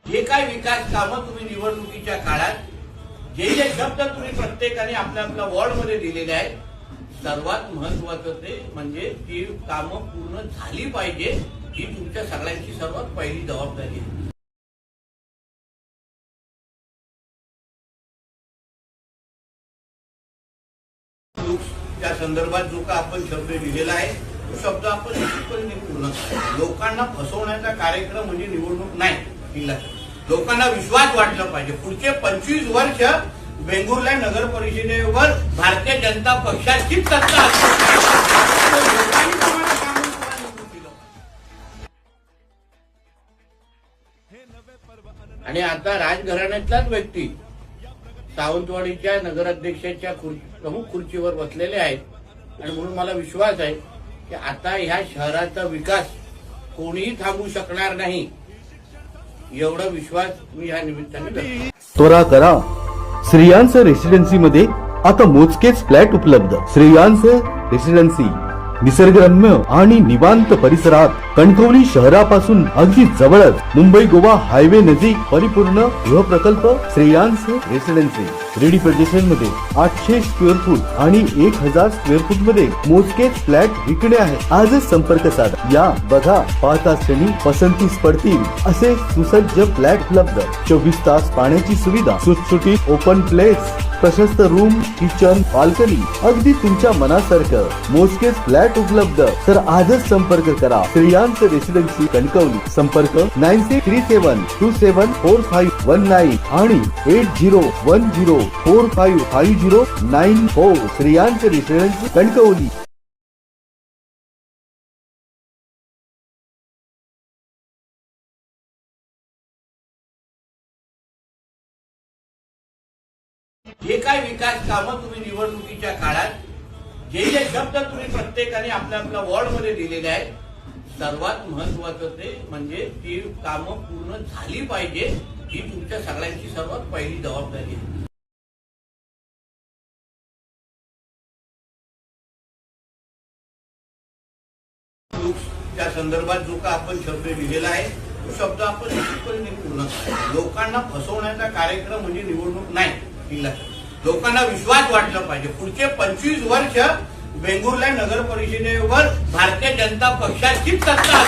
जे काय विकास कामं तुम्ही निवडणुकीच्या काळात जे जे शब्द तुम्ही प्रत्येकाने आपल्या आपल्या वॉर्डमध्ये दिलेले आहेत, सर्वात महत्वाचं ते म्हणजे ती कामं पूर्ण झाली पाहिजे, ही तुमच्या सगळ्यांची सर्वात पहिली जबाबदारी आहे. त्या संदर्भात जो का आपण शब्द लिहिलेला आहे तो शब्द आपण निश्चितपणे पूर्ण करू. लोकांना फसवण्याचा कार्यक्रम म्हणजे निवडणूक नाही. लोकांना विश्वास वाटला पाहिजे. पुढचे 25 वर्ष वेंगुर्ला नगर परिषदेवर भारतीय जनता पक्षाची सत्ता आणि आता राजघराण्यातलाच व्यक्ती सावंतवाडीच्या नगराध्यक्षाच्या प्रमुख खुर्चीवर बसलेले आहेत आणि म्हणून मला विश्वास आहे की आता ह्या शहराचा विकास कोणीही थांबवू शकणार नाही, एवढा विश्वास मी या निमित्ताने. त्वरा करा, श्रेयांस रेसिडेन्सी मध्ये आता मोजकेच फ्लॅट उपलब्ध. श्रेयांस रेसिडेन्सी निसर्गरम्य आणि निवांत परिसरात, कणकवली शहरापासून अगदी जवळच, मुंबई गोवा हायवे नजीक परिपूर्ण गृह प्रकल्प श्रेयांस रेसिडेन्सी. रेडी पोझिशन मध्ये 800 स्क्वेअर फूट आणि 1000 स्क्वेअर फूट मध्ये मोजकेच फ्लॅट विकणे आहे. आजच संपर्क साधा. या बघा, पाहता क्षणी पसंतीस पडतील असे सुसज्ज फ्लॅट उपलब्ध. 24 तास पाण्याची सुविधा, सुटसुटीत ओपन प्लेस, प्रशस्त रूम, किचन, बाल्कनी, अगदी तुमच्या मनासारखं मोजकेच फ्लॅट उपलब्ध. तर आजच संपर्क करा. श्रेयांस रेसिडेन्सी कणकवली. संपर्क 9637274519 आणि 8010455094. श्रेयांस रेसिडेन्सी कणकवली. जे काय विकास कामं तुम्ही निवडणुकीच्या काळात जे जे शब्द तुम्ही प्रत्येकाने आपल्या आपल्या वॉर्डमध्ये दिलेले आहेत, सर्वात महत्वाचं ते म्हणजे ती कामं पूर्ण झाली पाहिजे, ही तुमच्या सगळ्यांची सर्वात पहिली जबाबदारी आहे. त्या संदर्भात जो का आपण शब्द लिहिलेला आहे तो शब्द आपण निश्चितपणे पूर्ण करू. लोकांना फसवण्याचा कार्यक्रम म्हणजे निवडणूक नाही. लोकांना विश्वास वाटला पाहिजे. पुढचे 25 वर्ष वेंगुर्ला नगर परिषदेवर भारतीय जनता पक्षाची सत्ता